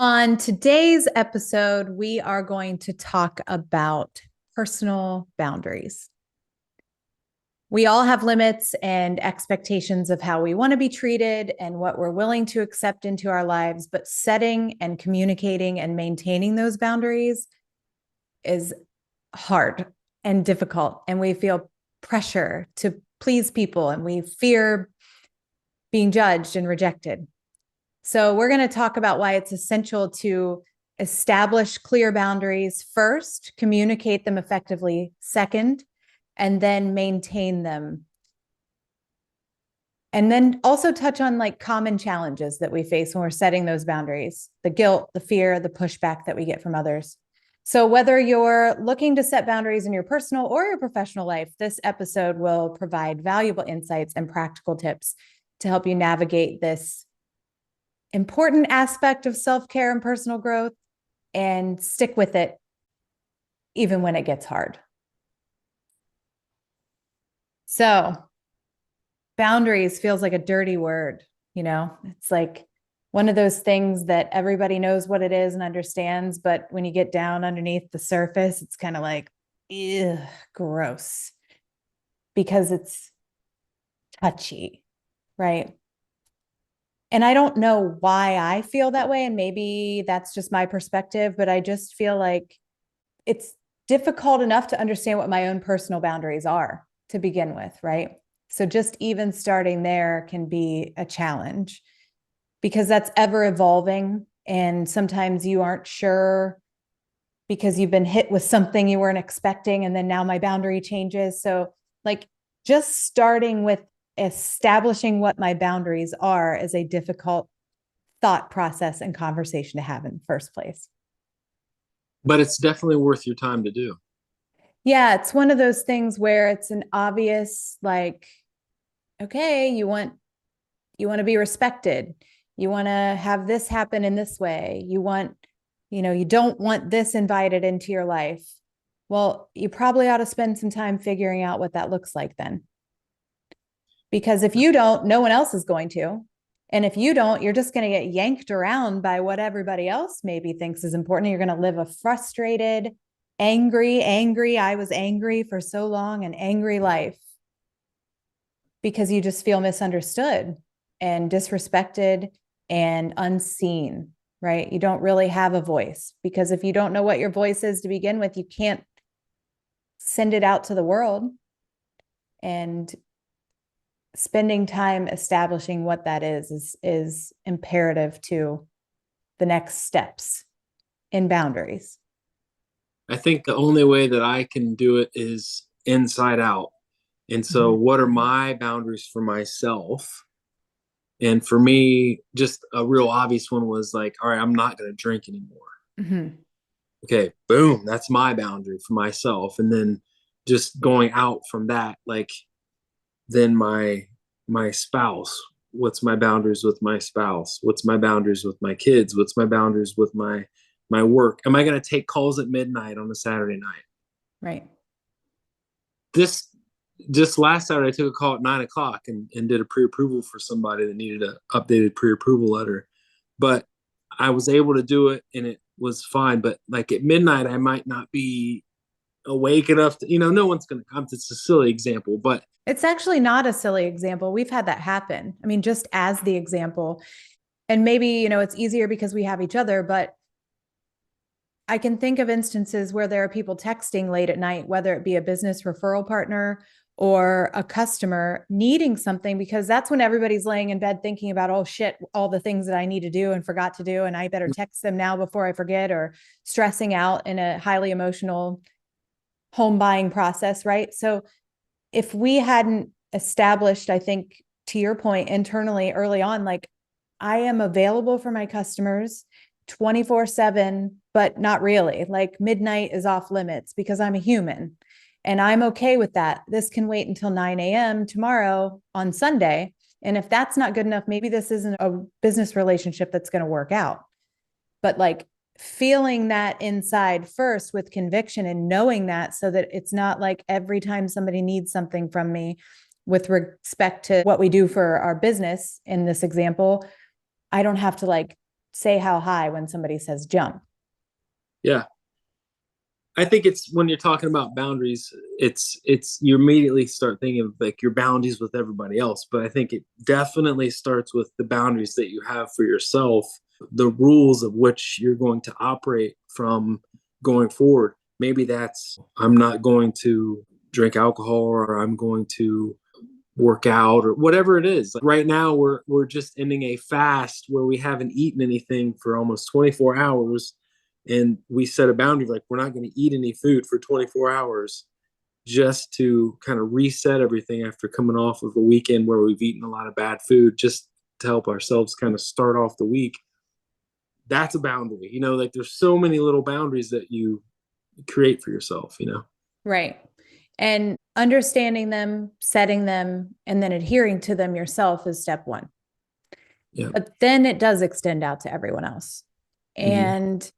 On today's episode, we are going to talk about personal boundaries. We all have limits and expectations of how we want to be treated and what we're willing to accept into our lives, but setting and communicating and maintaining those boundaries is hard and difficult. And we feel pressure to please people and we fear being judged and rejected. So we're going to talk about why it's essential to establish clear boundaries first, communicate them effectively second, and then maintain them. And then also touch on like common challenges that we face when we're setting those boundaries, the guilt, the fear, the pushback that we get from others. So whether you're looking to set boundaries in your personal or your professional life, this episode will provide valuable insights and practical tips to help you navigate this important aspect of self-care and personal growth and stick with it even when it gets hard. So boundaries feels like a dirty word, it's like one of those things that everybody knows what it is and understands. But when you get down underneath the surface, it's kind of like, ew, gross, because it's touchy, right? And I don't know why I feel that way. And maybe that's just my perspective, but I just feel like it's difficult enough to understand what my own personal boundaries are to begin with, right? So just even starting there can be a challenge because that's ever evolving. And sometimes you aren't sure because you've been hit with something you weren't expecting. And then now my boundary changes. So like just starting with establishing what my boundaries are is a difficult thought process and conversation to have in the first place. But it's definitely worth your time to do. Yeah, it's one of those things where it's an obvious, like, okay, you want to be respected. You want to have this happen in this way. You don't want this invited into your life. Well, you probably ought to spend some time figuring out what that looks like then. Because if you don't, no one else is going to. And if you don't, you're just going to get yanked around by what everybody else maybe thinks is important. You're going to live a frustrated, angry, I was angry for so long, an angry life because you just feel misunderstood and disrespected and unseen, right? You don't really have a voice because if you don't know what your voice is to begin with, you can't send it out to the world. And spending time establishing what that is imperative to the next steps in boundaries. I think the only way that I can do it is inside out. And so, Mm-hmm. what are my boundaries for myself? And for me, just a real obvious one was like, all right, I'm not going to drink anymore. Mm-hmm. Okay, boom, that's my boundary for myself. And then just going out from that, like, then my spouse, what's my boundaries with my spouse? What's my boundaries with my kids? What's my boundaries with my work? Am I going to take calls at midnight on a Saturday night? Right. This just last Saturday, I took a call at 9 o'clock and did a pre-approval for somebody that needed an updated pre-approval letter. But I was able to do it and it was fine. But like at midnight, I might not be awake enough to, no one's going to come. It's a silly example, but It's actually not a silly example. We've had that happen. I mean, just as the example, and maybe, it's easier because we have each other, but I can think of instances where there are people texting late at night, whether it be a business referral partner or a customer needing something, because that's when everybody's laying in bed thinking about, oh shit, all the things that I need to do and forgot to do. And I better text them now before I forget, or stressing out in a highly emotional home buying process. Right. So if we hadn't established, I think to your point internally early on, like I am available for my customers 24/7, but not really. Like midnight is off limits because I'm a human and I'm okay with that. This can wait until 9 a.m. tomorrow on Sunday. And if that's not good enough, maybe this isn't a business relationship that's going to work out. But like feeling that inside first with conviction and knowing that so that it's not like every time somebody needs something from me with respect to what we do for our business in this example, I don't have to like say how high when somebody says jump. Yeah. I think it's when you're talking about boundaries, it's you immediately start thinking of like your boundaries with everybody else. But I think it definitely starts with the boundaries that you have for yourself, the rules of which you're going to operate from going forward. Maybe that's I'm not going to drink alcohol, or I'm going to work out, or whatever it is. Like right now we're just ending a fast where we haven't eaten anything for almost 24 hours, and we set a boundary like we're not going to eat any food for 24 hours just to kind of reset everything after coming off of a weekend where we've eaten a lot of bad food, just to help ourselves kind of start off the week. That's a boundary, like there's so many little boundaries that you create for yourself. Right. And understanding them, setting them, and then adhering to them yourself is step one. Yeah. But then it does extend out to everyone else. And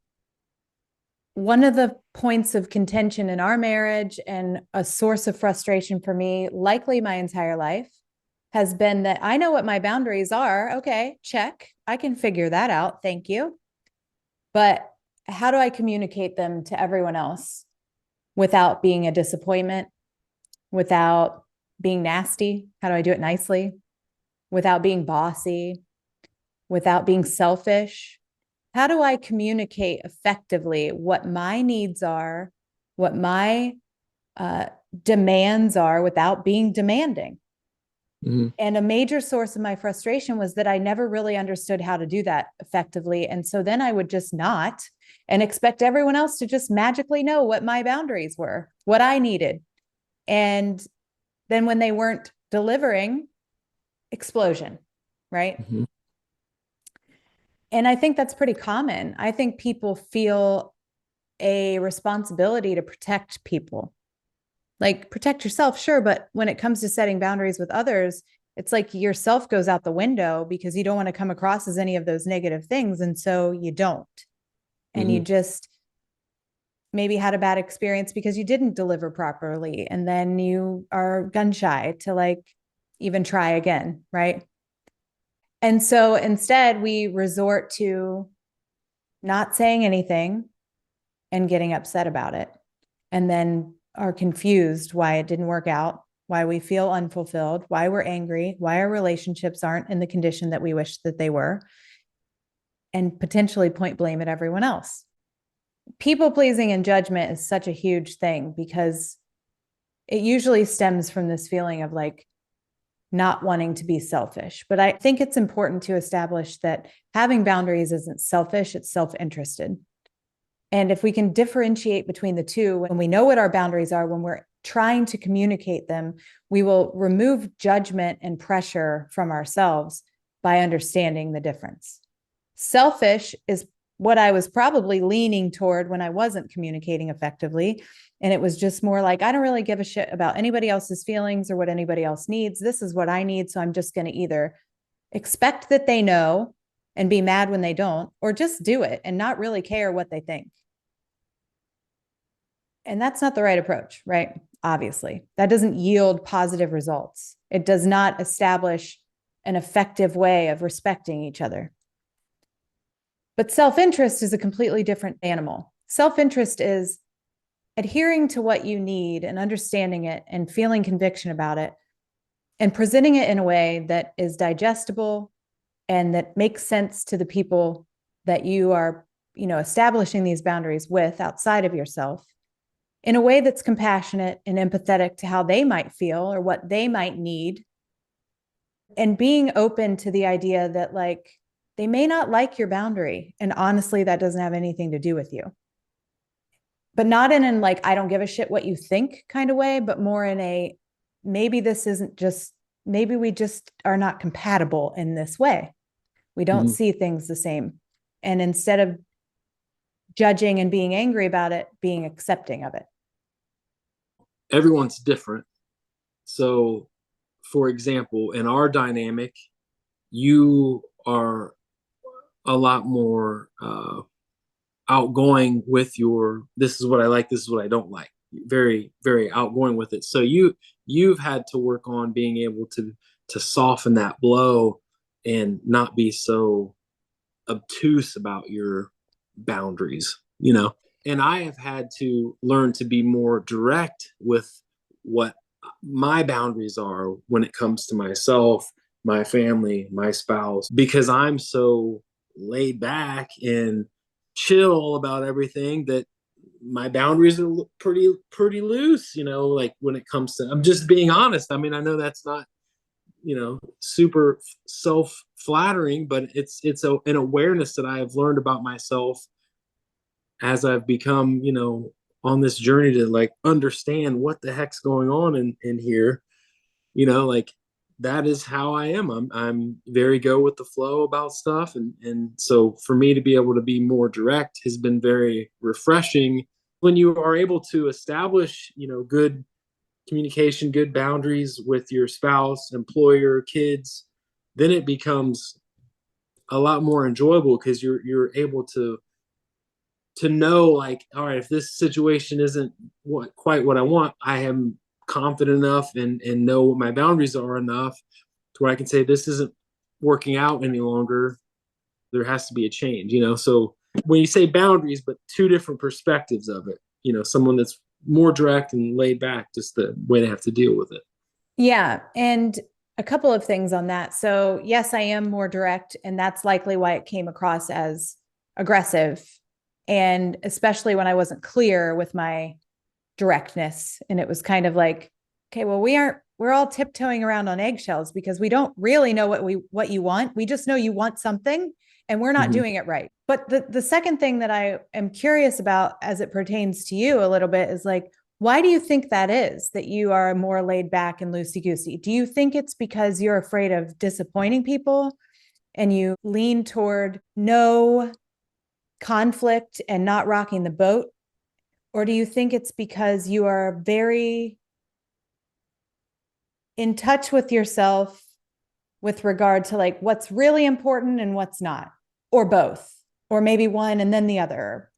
one of the points of contention in our marriage and a source of frustration for me, likely my entire life, has been that I know what my boundaries are. Okay, check. I can figure that out. Thank you. But how do I communicate them to everyone else without being a disappointment, without being nasty? How do I do it nicely? Without being bossy, without being selfish? How do I communicate effectively what my needs are, what my demands are without being demanding? And a major source of my frustration was that I never really understood how to do that effectively. And so then I would just not and expect everyone else to just magically know what my boundaries were, what I needed. And then when they weren't delivering, explosion, right? And I think that's pretty common. I think people feel a responsibility to protect people. Like protect yourself, sure, but when it comes to setting boundaries with others, it's like yourself goes out the window because you don't want to come across as any of those negative things. And so you don't. And you just maybe had a bad experience because you didn't deliver properly. And then you are gun shy to like even try again, right? And so instead, we resort to not saying anything and getting upset about it, and then are confused why it didn't work out, why we feel unfulfilled, why we're angry, why our relationships aren't in the condition that we wish that they were, and potentially point blame at everyone else. People pleasing and judgment is such a huge thing because it usually stems from this feeling of like not wanting to be selfish. But I think it's important to establish that having boundaries isn't selfish, it's self-interested. And if we can differentiate between the two, when we know what our boundaries are, when we're trying to communicate them, we will remove judgment and pressure from ourselves by understanding the difference. Selfish is what I was probably leaning toward when I wasn't communicating effectively. And it was just more like, I don't really give a shit about anybody else's feelings or what anybody else needs. This is what I need. So I'm just going to either expect that they know and be mad when they don't, or just do it and not really care what they think. And that's not the right approach, right? Obviously, that doesn't yield positive results. It does not establish an effective way of respecting each other. But self-interest is a completely different animal. Self-interest is adhering to what you need and understanding it and feeling conviction about it and presenting it in a way that is digestible and that makes sense to the people that you are, establishing these boundaries with outside of yourself, in a way that's compassionate and empathetic to how they might feel or what they might need. And being open to the idea that like, they may not like your boundary. And honestly, that doesn't have anything to do with you. But not in an like, I don't give a shit what you think kind of way, but more in a, maybe this isn't just, maybe we just are not compatible in this way. We don't see things the same. And instead of judging and being angry about it, being accepting of it. Everyone's different. So, for example, in our dynamic, you are a lot more outgoing with your, this is what I like, this is what I don't like. Very, very outgoing with it. So you've had to work on being able to soften that blow and not be so obtuse about your boundaries, you know. And I have had to learn to be more direct with what my boundaries are when it comes to myself, my family, my spouse, because I'm so laid back and chill about everything that my boundaries are pretty loose, you know, like when it comes to, I'm just being honest. I mean, I know that's not, you know, super self flattering, but an awareness that I have learned about myself as I've become, you know, on this journey to like understand what the heck's going on in here, you know, like that is how I am. I'm very go with the flow about stuff. And so for me to be able to be more direct has been very refreshing when you are able to establish, you know, good communication, good boundaries with your spouse, employer, kids, then it becomes a lot more enjoyable because you're able to know, like, all right, if this situation isn't quite what I want, I am confident enough and know what my boundaries are enough to where I can say this isn't working out any longer. There has to be a change, you know. So when you say boundaries, but two different perspectives of it, you know, someone that's more direct and laid back, just the way they have to deal with it. Yeah. And a couple of things on that. So, yes, I am more direct, and that's likely why it came across as aggressive. And especially when I wasn't clear with my directness. And it was kind of like, okay, well, we're all tiptoeing around on eggshells because we don't really know what you want. We just know you want something and we're not doing it right. But the second thing that I am curious about as it pertains to you a little bit is like, why do you think that is, that you are more laid back and loosey goosey? Do you think it's because you're afraid of disappointing people and you lean toward no conflict and not rocking the boat? Or do you think it's because you are very in touch with yourself with regard to like what's really important and what's not, or both, or maybe one and then the other?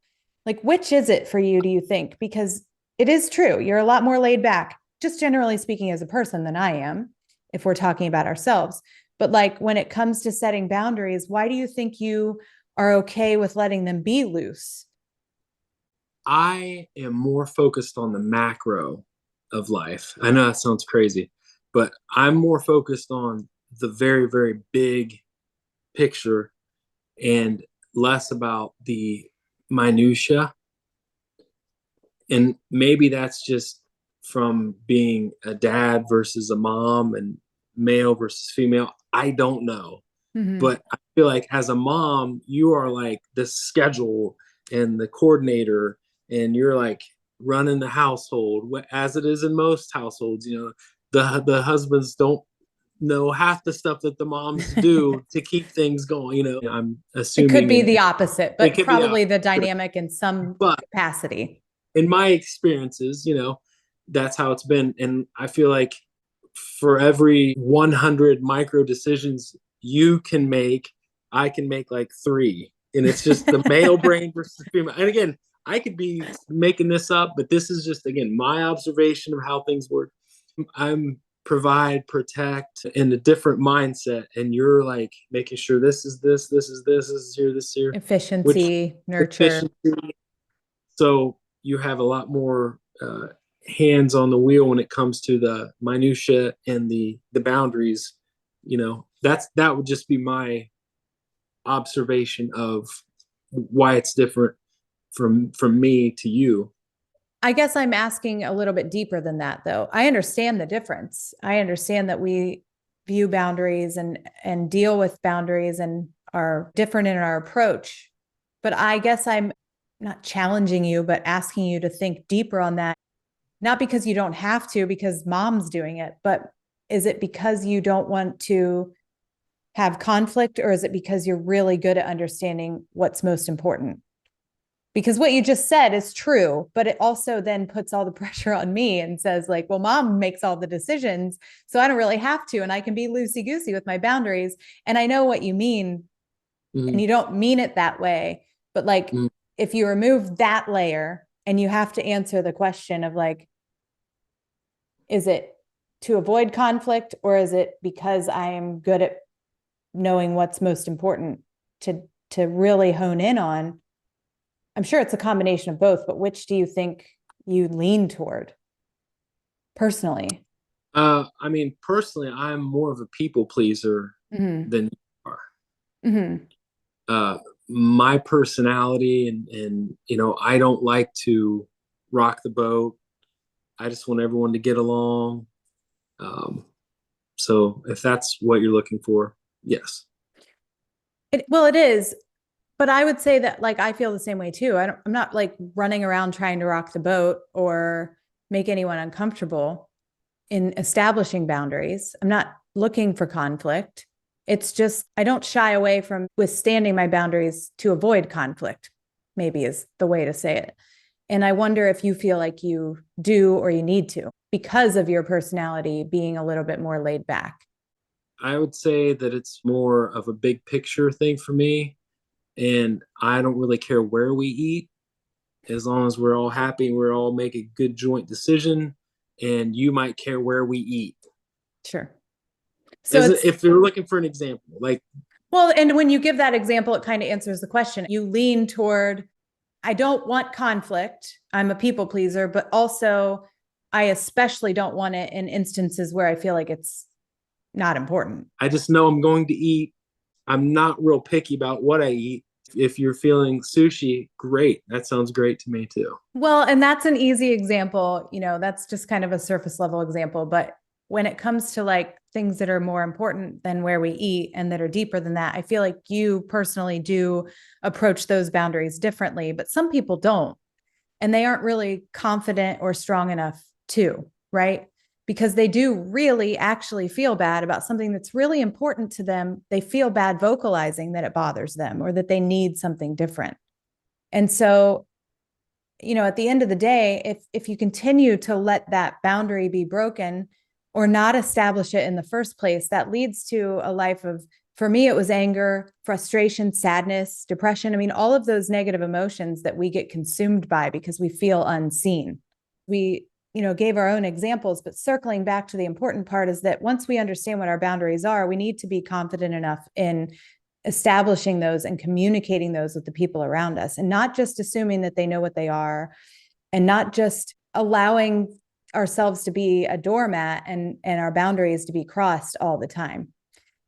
Like, which is it for you, do you think? Because it is true, you're a lot more laid back, just generally speaking, as a person than I am, if we're talking about ourselves. But like when it comes to setting boundaries, why do you think you are okay with letting them be loose? I am more focused on the macro of life. I know that sounds crazy, but I'm more focused on the very, very big picture and less about the minutia. And maybe that's just from being a dad versus a mom and male versus female. I don't know. Mm-hmm. But I feel like as a mom, you are like the schedule and the coordinator, and you're like running the household as it is in most households. You know, the husbands don't know half the stuff that the moms do to keep things going. You know, I'm It could assuming be the opposite, it but could be the probably the opposite. dynamic in some But capacity. in my experiences, you know, that's how it's been. And I feel like for every 100 micro decisions you can make, I can make like three. And it's just the male brain versus the female. And again, I could be making this up, but this is just, again, my observation of how things work. I'm provide, protect in a different mindset. And you're like making sure this is this is here, this here, which Efficiency, nurture. efficiency. So you have a lot more hands on the wheel when it comes to the minutia and the boundaries. You know, that would just be my observation of why it's different from me to you. I guess I'm asking a little bit deeper than that, though. I understand the difference. I understand that we view boundaries and deal with boundaries and are different in our approach. But I guess I'm not challenging you, but asking you to think deeper on that. Not because you don't have to, because mom's doing it, but is it because you don't want to have conflict, or is it because you're really good at understanding what's most important? Because what you just said is true, but it also then puts all the pressure on me and says like, well, mom makes all the decisions, so I don't really have to, and I can be loosey goosey with my boundaries. And I know what you mean, and Mm-hmm. you don't mean it that way, but like, Mm-hmm. if you remove that layer and you have to answer the question of like, is it to avoid conflict, or is it because I am good at knowing what's most important to to really hone in on? I'm sure it's a combination of both, but which do you think you lean toward personally? I mean, personally, I'm more of a people pleaser Mm-hmm. than you are. Mm-hmm. Uh, my personality and I don't like to rock the boat. I just want everyone to get along. Um, so if that's what you're looking for, yes. Well, it is, but I would say that like I feel the same way too. I'm not like running around trying to rock the boat or make anyone uncomfortable in establishing boundaries. I'm not looking for conflict. It's just I don't shy away from withstanding my boundaries to avoid conflict, maybe is the way to say it. And I wonder if you feel like you do or you need to because of your personality being a little bit more laid back. I would say that it's more of a big picture thing for me. And I don't really care where we eat as long as we're all happy, we're all make a good joint decision. And you might care where we eat. Sure. So As it's, if they're looking for an example, like, well, and when you give that example, it kind of answers the question. You lean toward, I don't want conflict. I'm a people pleaser, but also I especially don't want it in instances where I feel like it's not important. I just know I'm going to eat. I'm not real picky about what I eat. If you're feeling sushi, great. That sounds great to me too. Well, and that's an easy example. That's just kind of a surface level example. But when it comes to like things that are more important than where we eat and that are deeper than that, I feel like you personally do approach those boundaries differently, but some people don't. And they aren't really confident or strong enough to, right? Because they do really actually feel bad about something that's really important to them. They feel bad vocalizing that it bothers them or that they need something different. And so, at the end of the day, if you continue to let that boundary be broken or not establish it in the first place, that leads to a life of, for me, it was anger, frustration, sadness, depression. I mean, all of those negative emotions that we get consumed by because we feel unseen. We, gave our own examples, but circling back to the important part is that once we understand what our boundaries are, we need to be confident enough in establishing those and communicating those with the people around us, and not just assuming that they know what they are, and not just allowing ourselves to be a doormat and our boundaries to be crossed all the time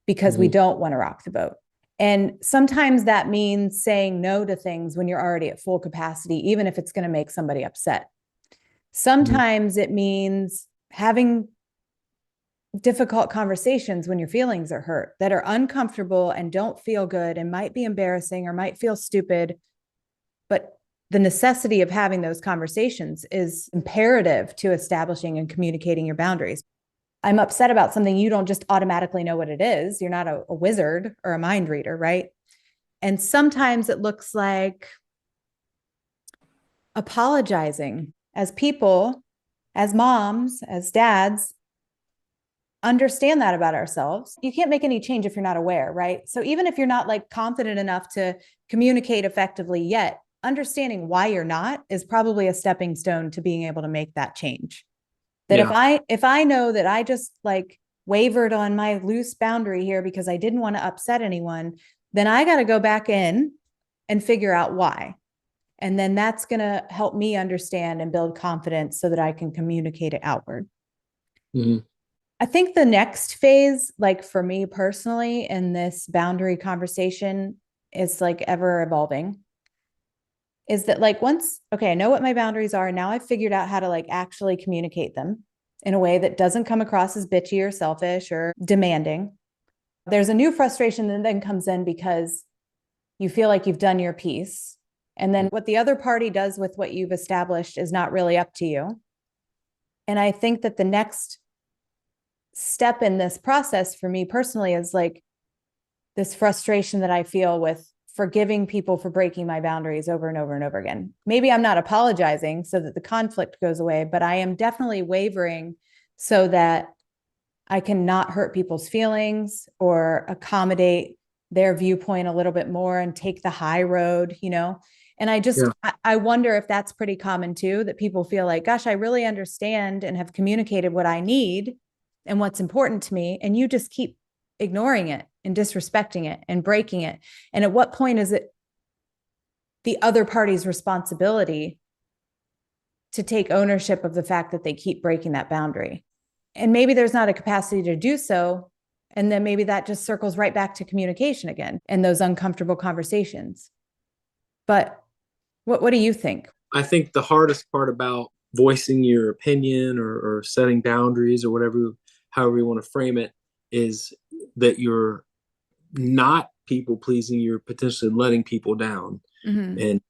because we don't want to rock the boat. And sometimes that means saying no to things when you're already at full capacity, even if it's going to make somebody upset. Sometimes it means having difficult conversations when your feelings are hurt that are uncomfortable and don't feel good and might be embarrassing or might feel stupid. But the necessity of having those conversations is imperative to establishing and communicating your boundaries. I'm upset about something. You don't just automatically know what it is. You're not a wizard or a mind reader, right? And sometimes it looks like apologizing as people, as moms, as dads, understand that about ourselves. You can't make any change if you're not aware, right? So even if you're not like confident enough to communicate effectively yet, understanding why you're not is probably a stepping stone to being able to make that change. That if I know that I just like wavered on my loose boundary here because I didn't want to upset anyone, then I got to go back in and figure out why. And then that's going to help me understand and build confidence so that I can communicate it outward. I think the next phase, like for me personally, in this boundary conversation is like ever evolving. Is that like once, okay, I know what my boundaries are. And now I've figured out how to like actually communicate them in a way that doesn't come across as bitchy or selfish or demanding. There's a new frustration that then comes in because you feel like you've done your piece. And then what the other party does with what you've established is not really up to you. And I think that the next step in this process for me personally is like this frustration that I feel with forgiving people for breaking my boundaries over and over and over again. Maybe I'm not apologizing so that the conflict goes away, but I am definitely wavering so that I can not hurt people's feelings or accommodate their viewpoint a little bit more and take the high road, And I wonder if that's pretty common too, that people feel like, gosh, I really understand and have communicated what I need and what's important to me. And you just keep ignoring it and disrespecting it and breaking it? And at what point is it the other party's responsibility to take ownership of the fact that they keep breaking that boundary? And maybe there's not a capacity to do so. And then maybe that just circles right back to communication again and those uncomfortable conversations. But what do you think? I think the hardest part about voicing your opinion or setting boundaries or whatever, however you want to frame it, is that you're not people pleasing, you're potentially letting people down. Mm-hmm. And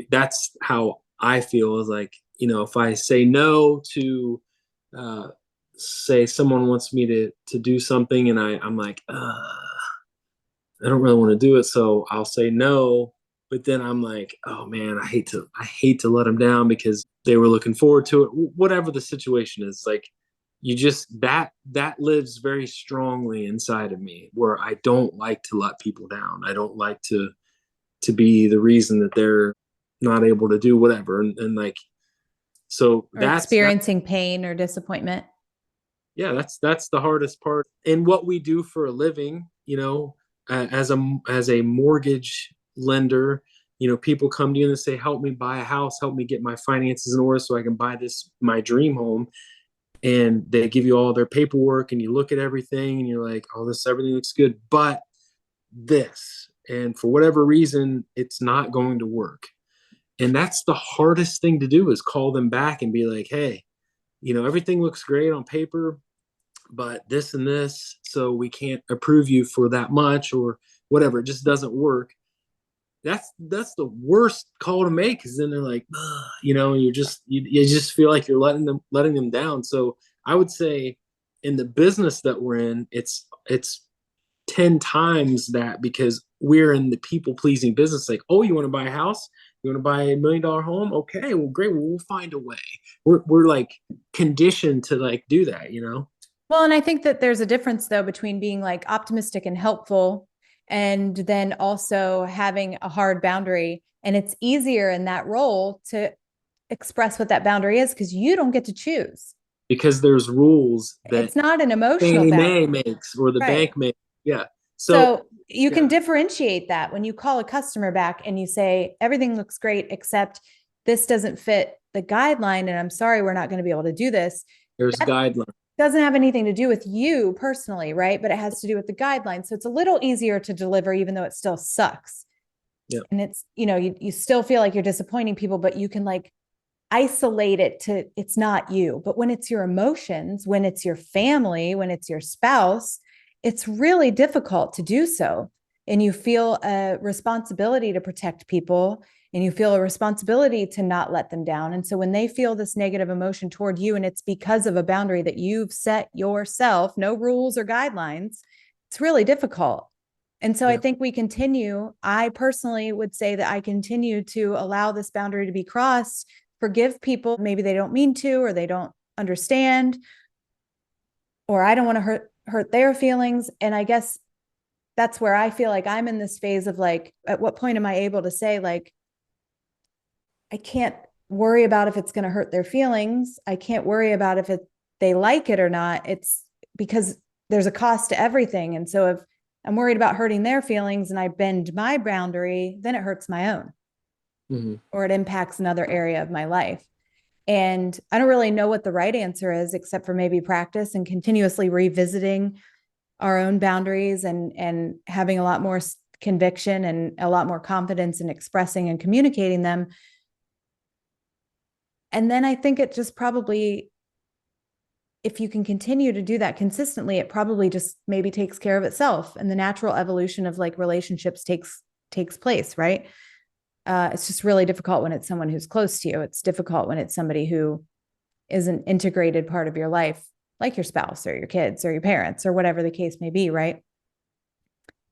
that's how I feel, is like, if I say no to, say someone wants me to do something and I'm like, I don't really want to do it. So I'll say no, but then I'm like, oh man, I hate to let them down because they were looking forward to it. Whatever the situation is, like, you just, that lives very strongly inside of me, where I don't like to let people down. I don't like to be the reason that they're not able to do whatever. And like, so Or experiencing pain or disappointment. Yeah, that's the hardest part. And what we do for a living, as a mortgage lender, people come to you and say, help me buy a house, help me get my finances in order so I can buy my dream home. And they give you all their paperwork and you look at everything and you're like, oh, everything looks good, but this, and for whatever reason, it's not going to work. And that's the hardest thing to do, is call them back and be like, hey, everything looks great on paper, but this and this, so we can't approve you for that much or whatever. It just doesn't work. That's the worst call to make, because then they're like, you just feel like you're letting them down. So I would say in the business that we're in, it's 10 times that, because we're in the people pleasing business. Like, oh, you want to buy a house? You want to buy $1 million home? Okay, well, great. Well, we'll find a way. We're like conditioned to like do that, Well, and I think that there's a difference though between being like optimistic and helpful and then also having a hard boundary. And it's easier in that role to express what that boundary is because you don't get to choose. Because there's rules that It's not an emotional Fannie Mae boundary. makes or the Right. bank makes. Yeah. So you can differentiate that when you call a customer back and you say, everything looks great, except this doesn't fit the guideline. And I'm sorry, we're not going to be able to do this. There's guidelines. Doesn't have anything to do with you personally, right? But it has to do with the guidelines. So it's a little easier to deliver, even though it still sucks. Yeah. And it's, you still feel like you're disappointing people, but you can like isolate it to, it's not you. But when it's your emotions, when it's your family, when it's your spouse, it's really difficult to do so. And you feel a responsibility to protect people, and you feel a responsibility to not let them down. And so when they feel this negative emotion toward you, and it's because of a boundary that you've set yourself, no rules or guidelines, it's really difficult. And so I think I personally would say that I continue to allow this boundary to be crossed, forgive people. Maybe they don't mean to, or they don't understand, or I don't want to hurt their feelings. And I guess that's where I feel like I'm in this phase of like, at what point am I able to say, like, I can't worry about if it's going to hurt their feelings. I can't worry about if they like it or not. It's because there's a cost to everything. And so if I'm worried about hurting their feelings and I bend my boundary, then it hurts my own, or it impacts another area of my life. And I don't really know what the right answer is, except for maybe practice and continuously revisiting our own boundaries and having a lot more conviction and a lot more confidence in expressing and communicating them. And then I think it just probably, if you can continue to do that consistently, it probably just maybe takes care of itself, and the natural evolution of like relationships takes place, right? It's just really difficult when it's someone who's close to you. It's difficult when it's somebody who is an integrated part of your life, like your spouse or your kids or your parents or whatever the case may be, right?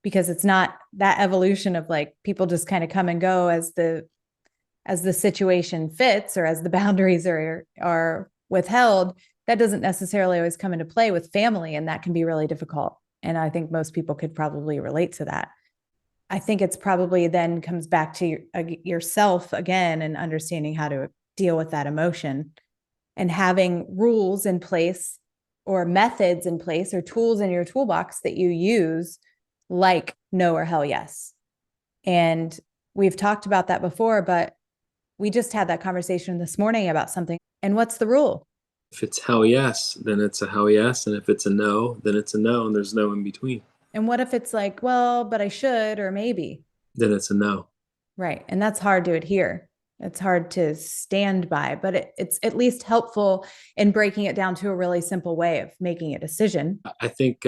Because it's not that evolution of like people just kind of come and go as the situation fits, or as the boundaries are withheld. That doesn't necessarily always come into play with family, and that can be really difficult. And I think most people could probably relate to that. I think it's probably then comes back to yourself again, and understanding how to deal with that emotion and having rules in place or methods in place or tools in your toolbox that you use, like no or hell yes. And we've talked about that before, but we just had that conversation this morning about something. And what's the rule? If it's hell yes, then it's a hell yes. And if it's a no, then it's a no. And there's no in between. And what if it's like, well, but I should, or maybe? Then it's a no. Right. And that's hard to adhere. It's hard to stand by, but it's at least helpful in breaking it down to a really simple way of making a decision. I think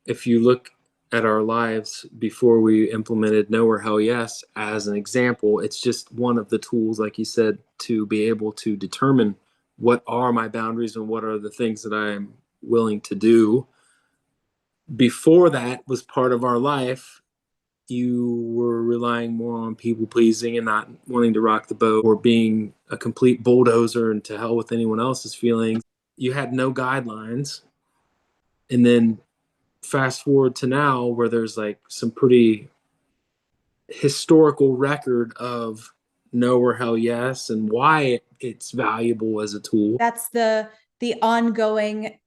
if you look at our lives before we implemented no or hell yes as an example, it's just one of the tools, like you said, to be able to determine what are my boundaries and what are the things that I'm willing to do. Before that was part of our life, you were relying more on people pleasing and not wanting to rock the boat or being a complete bulldozer and to hell with anyone else's feelings. You had no guidelines. And then fast forward to now where there's like some pretty historical record of no or hell yes and why it's valuable as a tool. That's the ongoing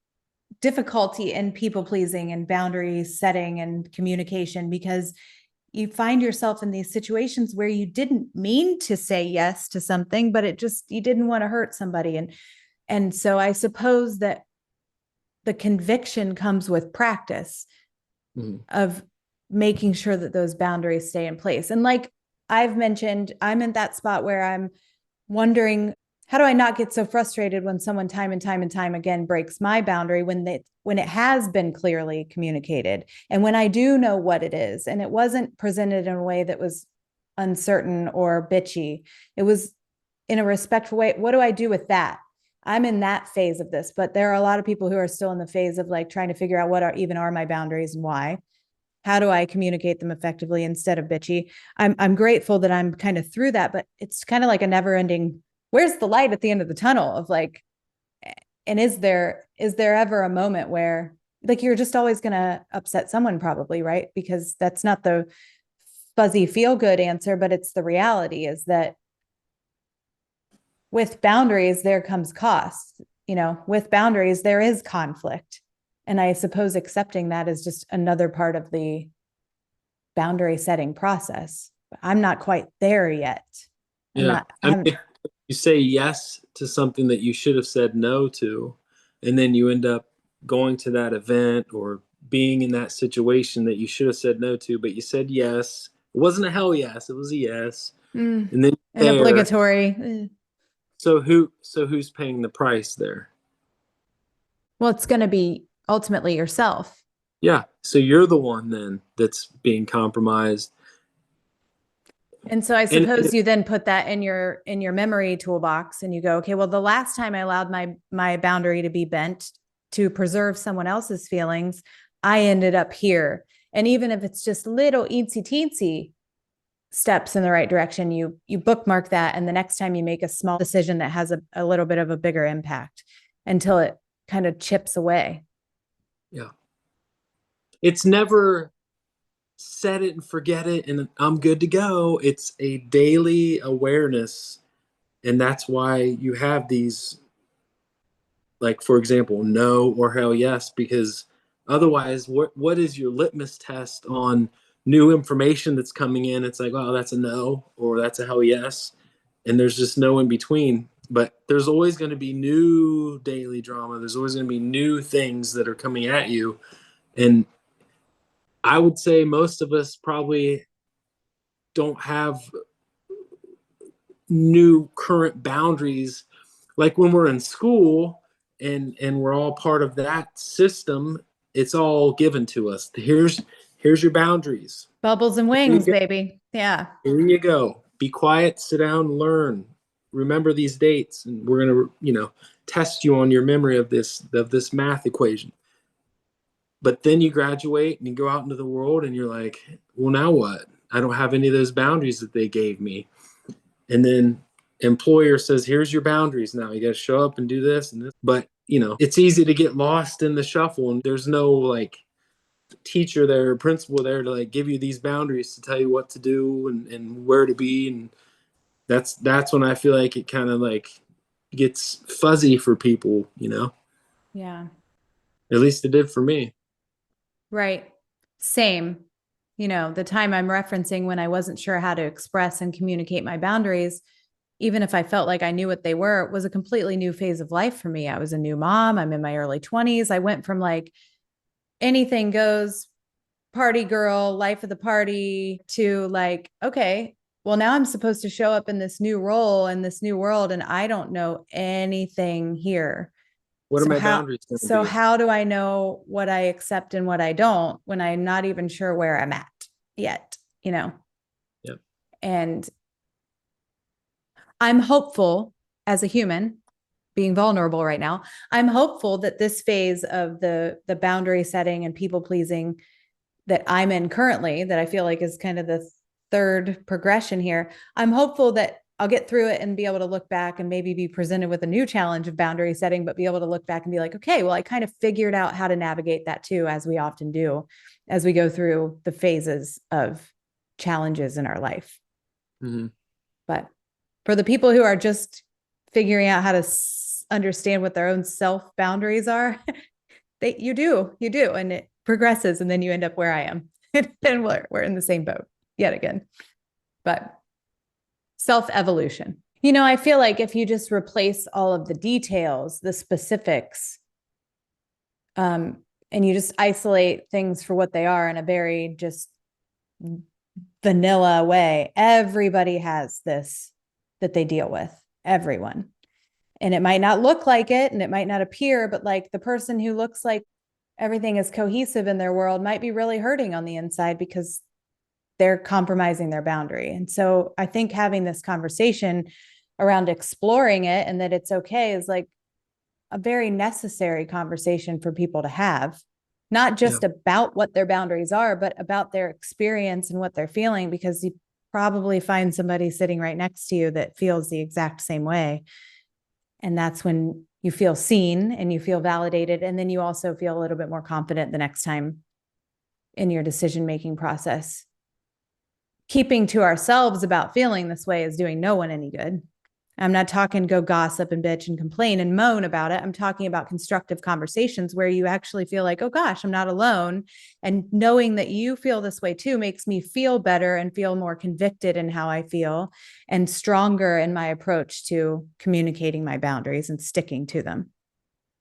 difficulty in people pleasing and boundary setting and communication, because you find yourself in these situations where you didn't mean to say yes to something, but it just, you didn't want to hurt somebody. And so I suppose that the conviction comes with practice of making sure that those boundaries stay in place. And like I've mentioned, I'm in that spot where I'm wondering, how do I not get so frustrated when someone time and time again breaks my boundary when it has been clearly communicated, and when I do know what it is and it wasn't presented in a way that was uncertain or bitchy, it was in a respectful way. What do I do with that? I'm in that phase of this, but there are a lot of people who are still in the phase of like trying to figure out what are my boundaries and why. How do I communicate them effectively instead of bitchy? I'm grateful that I'm kind of through that, but it's kind of like a never ending, where's the light at the end of the tunnel of like, and is there ever a moment where like you're just always going to upset someone probably, right? Because that's not the fuzzy feel good answer, but it's the reality is that with boundaries, there comes cost. With boundaries, there is conflict. And I suppose accepting that is just another part of the boundary setting process. I'm not quite there yet. You say yes to something that you should have said no to, and then you end up going to that event or being in that situation that you should have said no to, but you said yes. It wasn't a hell yes, it was a yes. And then an obligatory. So who's paying the price there? Well, it's going to be ultimately yourself. Yeah. So you're the one then that's being compromised. And so I suppose you then put that in your memory toolbox and you go, okay, well, the last time I allowed my boundary to be bent to preserve someone else's feelings, I ended up here. And even if it's just little eensy teensy steps in the right direction, you bookmark that. And the next time you make a small decision that has a little bit of a bigger impact until it kind of chips away. Yeah. It's never set it and forget it and I'm good to go. It's a daily awareness. And that's why you have these, like, for example, no or hell yes, because otherwise, what is your litmus test on new information that's coming in? It's like, oh, that's a no or that's a hell yes. And there's just no in between. But there's always going to be new daily drama. There's always going to be new things that are coming at you. And I would say most of us probably don't have new current boundaries. Like when we're in school and we're all part of that system, it's all given to us. Here's your boundaries. Bubbles and wings, baby. Yeah. Here you go. Be quiet, sit down, learn. Remember these dates, and we're gonna, test you on your memory of this math equation. But then you graduate and you go out into the world and you're like, well, now what? I don't have any of those boundaries that they gave me. And then employer says, here's your boundaries now. You got to show up and do this and this. But, it's easy to get lost in the shuffle. And there's no like teacher there, principal there to like give you these boundaries to tell you what to do and where to be. And that's when I feel like it kind of like gets fuzzy for people, Yeah. At least it did for me. Right. Same. You know, the time I'm referencing when I wasn't sure how to express and communicate my boundaries, even if I felt like I knew what they were, it was a completely new phase of life for me. I was a new mom. I'm in my early 20s. I went from like anything goes, party girl, life of the party, to like, okay, well, now I'm supposed to show up in this new role in this new world, and I don't know anything here. What are So my how boundaries going to so be? how do I know what I accept and what I don't when I'm not even sure where I'm at yet, you know? Yep. And I'm hopeful as a human being vulnerable right now. I'm hopeful that this phase of the boundary setting and people pleasing that I'm in currently, that I feel like is kind of the third progression here, I'm hopeful that I'll get through it and be able to look back and maybe be presented with a new challenge of boundary setting, but be able to look back and be like, okay, well, I kind of figured out how to navigate that too, as we often do as we go through the phases of challenges in our life. Mm-hmm. But for the people who are just figuring out how to understand what their own self boundaries are, you do, and it progresses, and then you end up where I am, and we're in the same boat yet again. But self evolution. You know, I feel like if you just replace all of the details, the specifics, and you just isolate things for what they are in a very just vanilla way, everybody has this that they deal with, everyone. And it might not look like it and it might not appear, but like the person who looks like everything is cohesive in their world might be really hurting on the inside because they're compromising their boundary. And so I think having this conversation around exploring it and that it's okay is like a very necessary conversation for people to have, not just Yeah. about what their boundaries are, but about their experience and what they're feeling, because you probably find somebody sitting right next to you that feels the exact same way. And that's when you feel seen and you feel validated. And then you also feel a little bit more confident the next time in your decision-making process. Keeping to ourselves about feeling this way is doing no one any good. I'm not talking go gossip and bitch and complain and moan about it. I'm talking about constructive conversations where you actually feel like, oh gosh, I'm not alone. And knowing that you feel this way too makes me feel better and feel more convicted in how I feel and stronger in my approach to communicating my boundaries and sticking to them.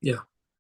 Yeah.